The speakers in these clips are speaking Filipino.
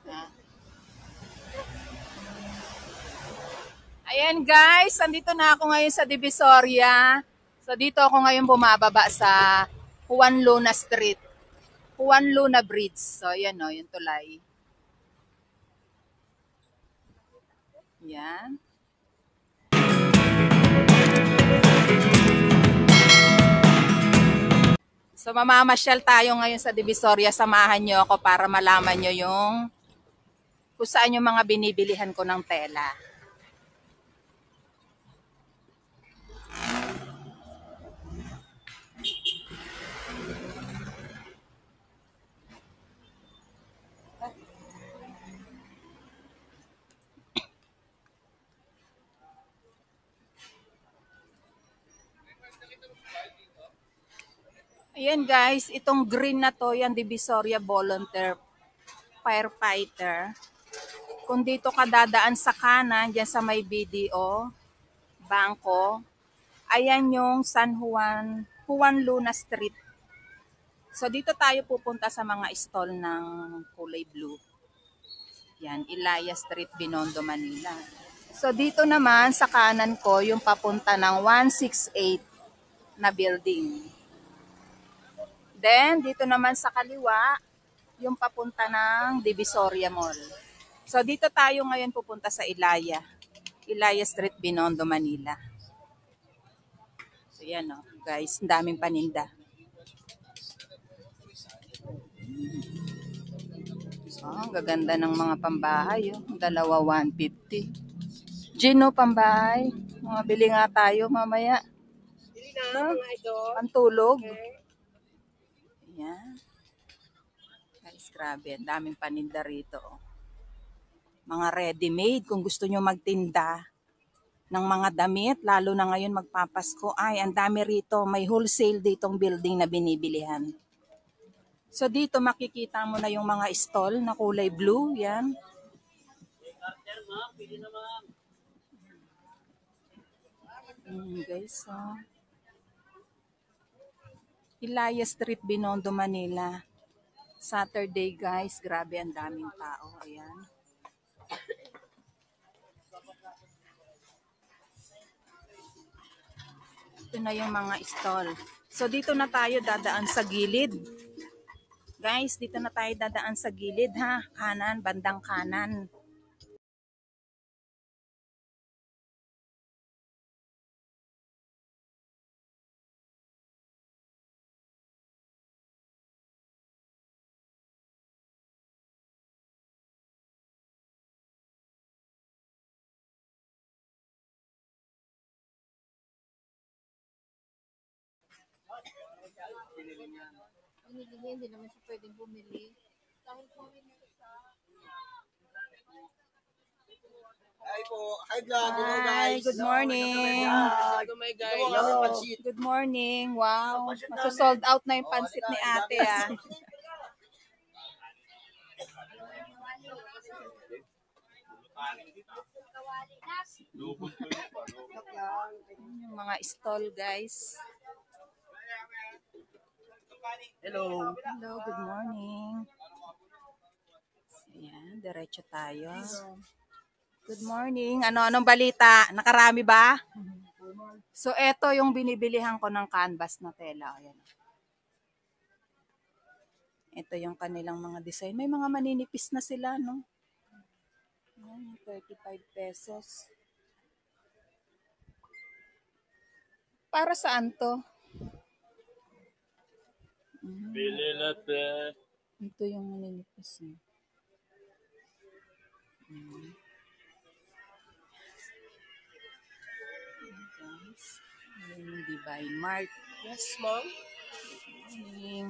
Ah. Ayan guys, andito na ako ngayon sa Divisoria. So dito ako ngayon bumababa sa Juan Luna Street. Juan Luna Bridge. So ayan o, yung tulay. Yan. So mamamasyal tayo ngayon sa Divisoria. Samahan nyo ako para malaman nyo yung kung saan yung mga binibilihan ko ng tela. Ayan guys, itong green na to, yan Divisoria Volunteer Firefighter. Kung dito ka dadaan sa kanan, dyan sa may BDO, Bangko, ayan yung San Juan, Juan Luna Street. So dito tayo pupunta sa mga stall ng kulay blue. Yan, Ilaya Street, Binondo, Manila. So dito naman sa kanan ko, yung papunta ng 168 na building. Then, dito naman sa kaliwa, yung papunta ng Divisoria Mall. So, dito tayo ngayon pupunta sa Ilaya. Ilaya Street, Binondo, Manila. So, yan o, guys. Ang daming paninda. Ang gaganda ng mga pambahay. Oh. Dalawa, 150. Gino, pambahay. Mga bili nga tayo mamaya. Bili na, mga idol. Pantulog. Okay. Yan. Guys, grabe. Ang daming paninda rito. Mga ready-made. Kung gusto nyo magtinda ng mga damit, lalo na ngayon magpapasko, ay, ang dami rito. May wholesale ditong building na binibilihan. So, dito makikita mo na yung mga stall na kulay blue. Yan. Guys, oh. Ilaya Street, Binondo, Manila. Saturday, guys. Grabe, ang daming tao. Ayan. Ito na yung mga stall. So, dito na tayo dadaan sa gilid. Guys, dito na tayo dadaan sa gilid, ha? Kanan, bandang kanan. Binili niya, hindi naman siya pwedeng bumili. Dahil bumili siya. Hi po. Hi vlog. Hello Hi, guys. good morning. Hello my guys. Hello. Good morning. Wow, maso-sold out na yung pansit ni ate, ah. Yung mga stall, guys. Hello. Hello, good morning. Ayan, diretso tayo. Good morning. Anong balita? Nakarami ba? So, eto yung binibilihan ko ng canvas na tela. Ayan. Ito yung kanilang mga design. May mga maninipis na sila, no? Ayan, 35 pesos. Para saan to? Bili natin. Ito yung maninipis. Guys, yung Divine Mart. Yes, ma'am. Ayan.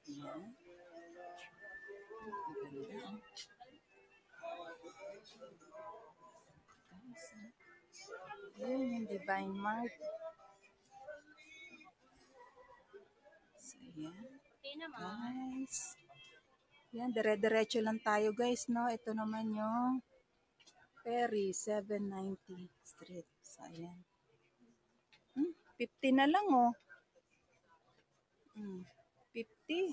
Ayan. Maganda. Ayan yung Divine Mart. So, ayan. Guys. Yan, dire-diretso lang tayo guys, no? Ito naman yung Perry 790 Street. So, ayan. 50 na lang, oh. 50.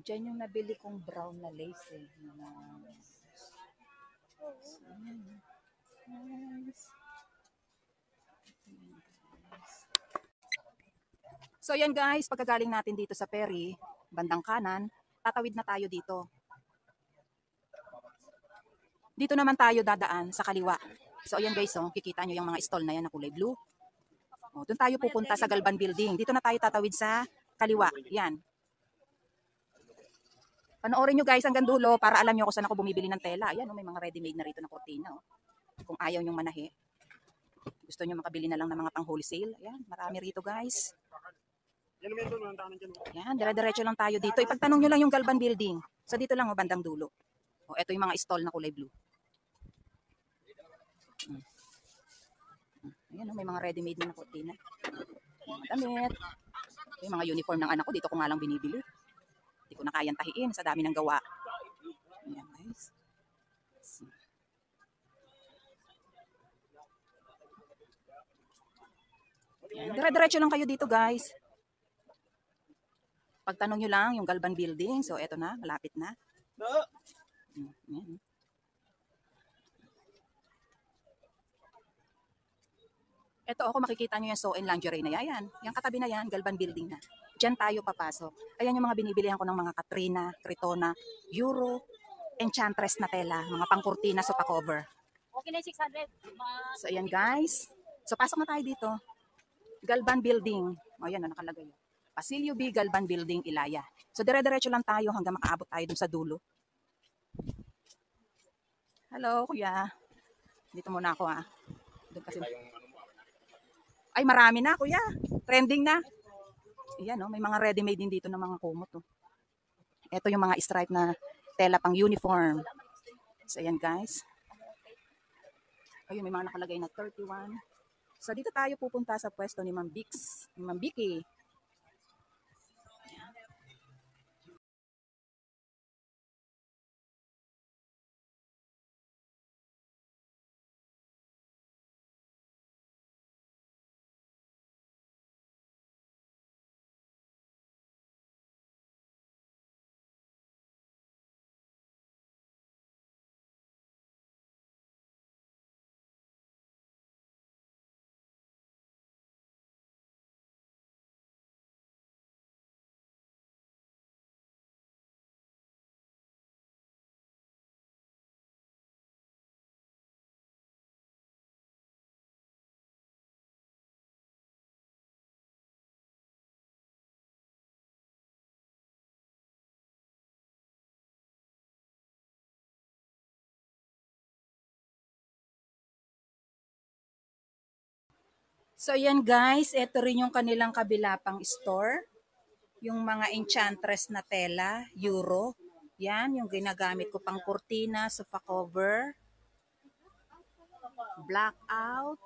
Diyan yung nabili kong brown na lace eh. Nice. So yan guys, pagkagaling natin dito sa Perry, bandang kanan, tatawid na tayo dito. Dito naman tayo dadaan sa kaliwa. So ayan guys, oh, kikita nyo yung mga stall na yan na kulay blue. Oh, doon tayo pupunta sa Galban Building. Dito na tayo tatawid sa kaliwa. Yan. Panoorin nyo guys hanggang dulo para alam nyo kung saan ako bumibili ng tela. Ayan, oh, may mga ready-made na rito na kurtina. Oh. Kung ayaw nyong manahi. Gusto nyo makabili na lang ng mga pang wholesale. Ayan, marami rito guys. Yan, dire-diretso lang tayo dito. Ipagtanong nyo lang yung Galban Building. So dito lang, oh, bandang dulo. Oh, ito yung mga stall na kulay blue. Ayan, oh, may mga ready-made na kurtina. Damit. Yung mga uniform ng anak ko, dito ko nga lang binibili. Hindi ko na kayang tahiin sa dami ng gawa. Ayan guys. Ayan, dire-diretso lang kayo dito guys. Pagtanong nyo lang yung Galban Building. So, eto na. Malapit na. Ayan. Eto, kung makikita nyo yung Sew and Lingerie na yan. Yung katabi na yan, Galban Building na. Diyan tayo papasok. Ayan yung mga binibilihan ko ng mga Katrina, Tritona, Euro, Enchantress na tela. Mga pangkurtina, sofa cover. Okay na yung 600. So, ayan guys. So, pasok na tayo dito. Galban Building. O, ayan na nakalagay. Pasilio B, Galban Building, Ilaya. So, dire-diretso lang tayo hanggang makaabot tayo dun sa dulo. Hello, kuya. Dito muna ako, ah. Doon kasi... Ay, marami na, kuya. Trending na. Ayan, oh, may mga ready-made din dito ng mga kumot. Oh. Ito yung mga stripe na tela pang uniform. So, ayan, guys. Ayun, may mga nakalagay na 31. So, dito tayo pupunta sa pwesto ni Ma'am Bix. Ni Ma'am Vicky. So, yan guys, ito rin yung kanilang kabilapang store. Yung mga Enchantress na tela, Euro. Yan, yung ginagamit ko pang kurtina, sofa cover. Blackout.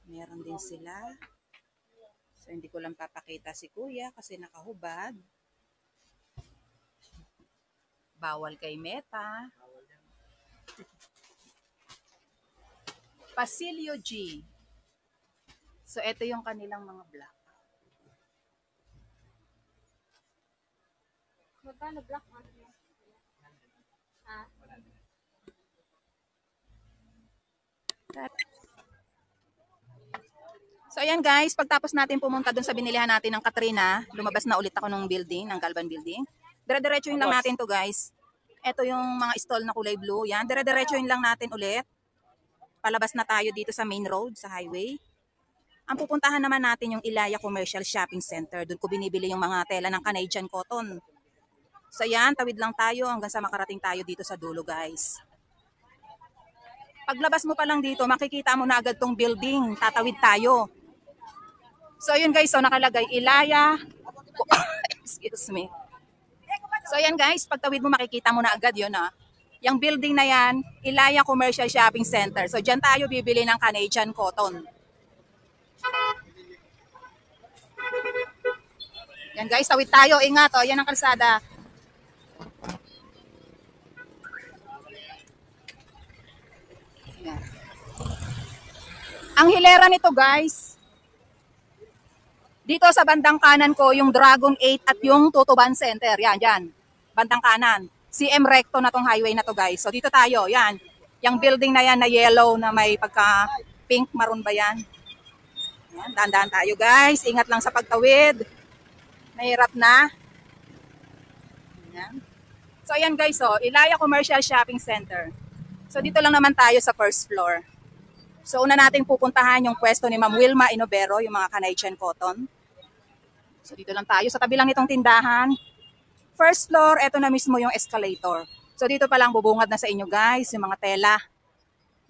Meron din sila. So, hindi ko lang papakita si kuya kasi nakahubad. Bawal kay Meta. Pasilio G. So, ito yung kanilang mga black. Magkano black on? Ah. So, ayan guys, pagtapos natin pumunta dun sa binilihan natin ng Katrina, lumabas na ulit ako ng building, ng Galban Building. Dire-diretsuhin lang natin to guys. Ito yung mga stall na kulay blue. Yan, dire-diretsuhin lang natin ulit. Palabas na tayo dito sa main road, sa highway. Ang pupuntahan naman natin yung Ilaya Commercial Shopping Center. Doon ko binibili yung mga tela ng Canadian cotton. So yan, tawid lang tayo hanggang sa makarating tayo dito sa dulo guys. Paglabas mo pa lang dito, makikita mo na agad tong building. Tatawid tayo. So yun guys, so nakalagay Ilaya. Excuse me. So yan guys, pagtawid mo makikita mo na agad yun ah. Yung building na yan, Ilaya Commercial Shopping Center. So dyan tayo bibili ng Canadian cotton. Yan guys, tawid tayo. Ingat oh, yan ang kalsada. Yan. Ang hilera nito guys, Dito sa bandang kanan ko, yung Dragon 8 at yung Tutuban Center. Yan, yan. Bandang kanan. CM Recto na tong highway na to, guys. So, dito tayo. Yan. Yung building na yan na yellow na may pagka-pink, maroon ba yan? Yan, dahan-dahan tayo, guys. Ingat lang sa pagtawid. Mahirap na. Yan. So, ayan guys, Ilaya Commercial Shopping Center. So, dito lang naman tayo sa first floor. So, una nating pupuntahan yung pwesto ni Ma'am Wilma Inobero, yung mga Canadian cotton. So, dito lang tayo. Sa tabi lang nitong tindahan. First floor, eto na mismo yung escalator. So, dito pa lang bubungad na sa inyo guys, yung mga tela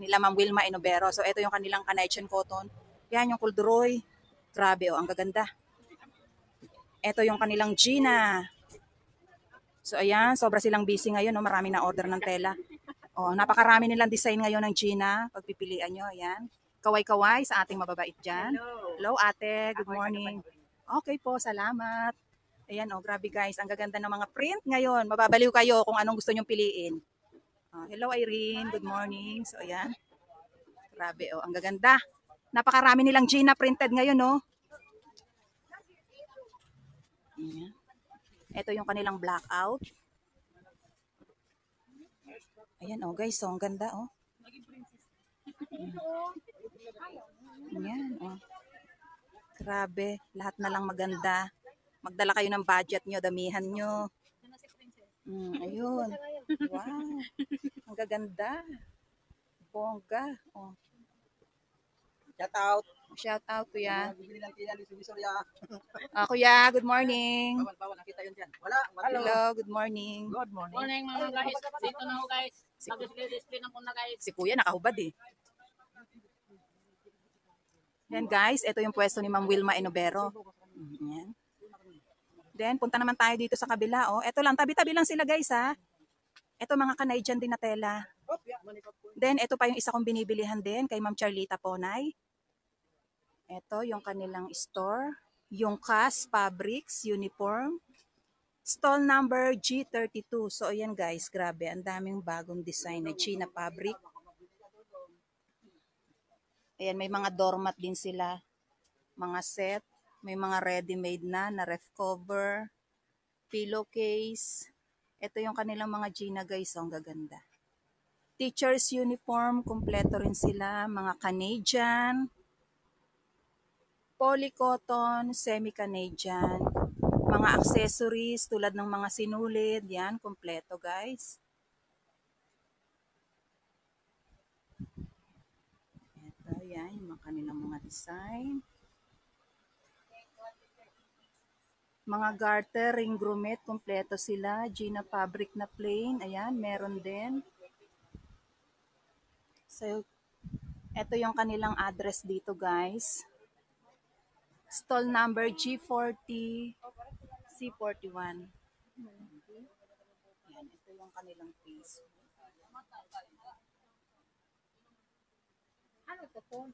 nila Ma'am Wilma Inobero. So, eto yung kanilang Canadian cotton. Yan yung kulduroy. Grabe, ang gaganda. Eto yung kanilang Gina. So, ayan, sobra silang busy ngayon. Marami na order ng tela. Napakarami nilang design ngayon ng Gina. Pagpipilian nyo, ayan. Kaway-kaway sa ating mababait dyan. Hello, ate. Good morning. Okay po, salamat. Ayan, grabe guys. Ang gaganda ng mga print ngayon. Mababaliw kayo kung anong gusto nyong piliin. Hello, Irene. Good morning. So, ayan. Grabe, ang gaganda. Napakarami nilang Gina printed ngayon, no? Ayan. Ito yung kanilang blackout. Ayan, guys. So, ang ganda, Ayan, Grabe. Lahat na lang maganda. Magdala kayo ng budget nyo, damihan nyo. Ayun. Wow. Ang gaganda. Bongga. Shout out. Shout out, kuya. Bibili ng tila ni Sumisorya. Kuya, good morning. Bawal, nakita yun dyan. Wala. Hello, good morning. Good morning. Morning mga guys. Dito na ho guys. Mag-display na po na guys. Si kuya nakahubad eh. Yan guys, ito yung pwesto ni Ma'am Wilma Inobero. Yan. Then, punta naman tayo dito sa kabila. Ito lang, tabi-tabi lang sila guys ha. Ito mga Canadian din na tela. Then, ito pa yung isa kong binibilihan din kay Ma'am Charlita Ponay. Ito yung kanilang store. Yung CAS Fabrics Uniform. Stall number G32. So, ayan guys, grabe. Ang daming bagong design na Gina fabric. Ayan, may mga doormat din sila. Mga set. May mga ready-made na ref cover. Pillowcase. Ito yung kanilang mga Gina guys. Ang gaganda. Teacher's uniform. Kompleto rin sila. Mga Canadian. Polycotton. Semi-Canadian. Mga accessories tulad ng mga sinulid. Yan. Kompleto guys. Ito yan. Yung mga kanilang mga design. Mga garter, ring grommet, kompleto sila. Gina fabric na plain. Ayan, meron din. So, ito yung kanilang address dito, guys. Stall number G40, C41. Ayan, ito yung kanilang piece. Ano to po?